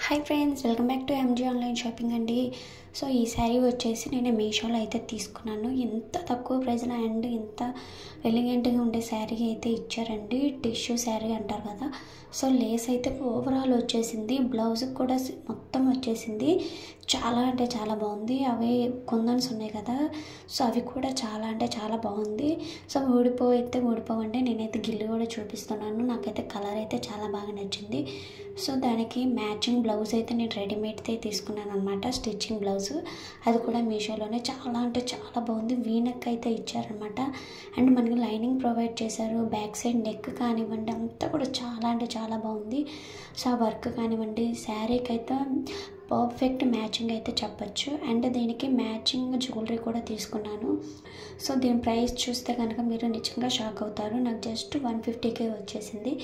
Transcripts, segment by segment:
Hi friends, welcome back to MG online shopping అండి. So ఈ శారీ వచ్చేసి నేను మీషోలో అయితే తీసుకున్నాను. ఎంత తక్కువ ప్రైస్లో అండ్ ఎంత ఎలిగెంట్గా ఉండే శారీ అయితే ఇచ్చారండి. టిష్యూ శారీ అంటారు కదా. సో లేస్ అయితే ఓవరాల్ వచ్చేసింది, బ్లౌజ్ కూడా మొత్తం వచ్చేసింది. చాలా అంటే చాలా బాగుంది. అవి కుందన్స్ ఉన్నాయి కదా, సో అవి కూడా చాలా అంటే చాలా బాగుంది. సో ఊడిపోవండి. నేనైతే గిల్లు కూడా చూపిస్తున్నాను. నాకైతే కలర్ అయితే చాలా బాగా నచ్చింది. సో దానికి మ్యాచింగ్ బ్లౌజ్ అయితే నేను రెడీమేడ్తే తీసుకున్నాను అనమాట, స్టిచ్చింగ్ బ్లౌజ్. అది కూడా మీషోలోనే చాలా అంటే చాలా బాగుంది. వీనెక్ అయితే ఇచ్చారనమాట అండ్ మనకి లైనింగ్ ప్రొవైడ్ చేశారు. బ్యాక్ సైడ్ నెక్ కానివ్వండి అంతా కూడా చాలా అంటే చాలా బాగుంది. సో ఆ వర్క్ కానివ్వండి, శారీకి అయితే పర్ఫెక్ట్ మ్యాచింగ్ అయితే చెప్పచ్చు. అండ్ దీనికి మ్యాచింగ్ జ్యువెలరీ కూడా తీసుకున్నాను. సో దీని ప్రైస్ చూస్తే కనుక మీరు నిజంగా షాక్ అవుతారు. నాకు జస్ట్ 150K వచ్చేసింది.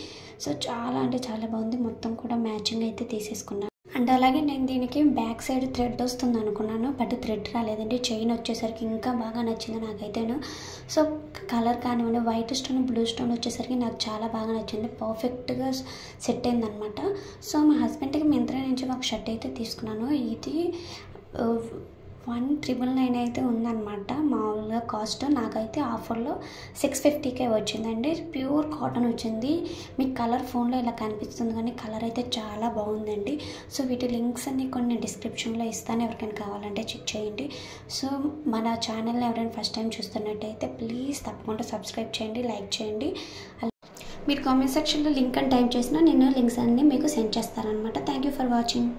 సో చాలా అంటే చాలా బాగుంది. మొత్తం కూడా మ్యాచింగ్ అయితే తీసేసుకున్నాను. అండ్ అలాగే నేను దీనికి బ్యాక్ సైడ్ థ్రెడ్ వస్తుంది అనుకున్నాను, బట్ థ్రెడ్ రాలేదండి. చైన్ వచ్చేసరికి ఇంకా బాగా నచ్చింది నాకైతేను. సో కలర్ కానివ్వండి, వైట్ స్టోన్ బ్లూ స్టోన్ వచ్చేసరికి నాకు చాలా బాగా నచ్చింది. పర్ఫెక్ట్గా సెట్ అయిందనమాట. సో మా హస్బెండ్కి మింత్రా నుంచి ఒక షర్ట్ అయితే తీసుకున్నాను. ఇది 1999 అయితే ఉందన్నమాట మామూలుగా కాస్ట్. నాకైతే ఆఫర్లో 650K వచ్చిందండి. ప్యూర్ కాటన్ వచ్చింది. మీకు కలర్ ఫోన్లో ఇలా కనిపిస్తుంది కానీ కలర్ అయితే చాలా బాగుందండి. సో వీటి లింక్స్ అన్ని కొన్ని డిస్క్రిప్షన్లో ఇస్తాను, ఎవరికైనా కావాలంటే చెక్ చేయండి. సో మన ఛానల్ని ఎవరైనా ఫస్ట్ టైం చూస్తున్నట్టయితే ప్లీజ్ తప్పకుండా సబ్స్క్రైబ్ చేయండి, లైక్ చేయండి. మీరు కామెంట్ సెక్షన్లో లింక్ అని టైప్ చేసినా నేను లింక్స్ అన్నీ మీకు సెండ్ చేస్తాను అనమాట. Thank you for watching.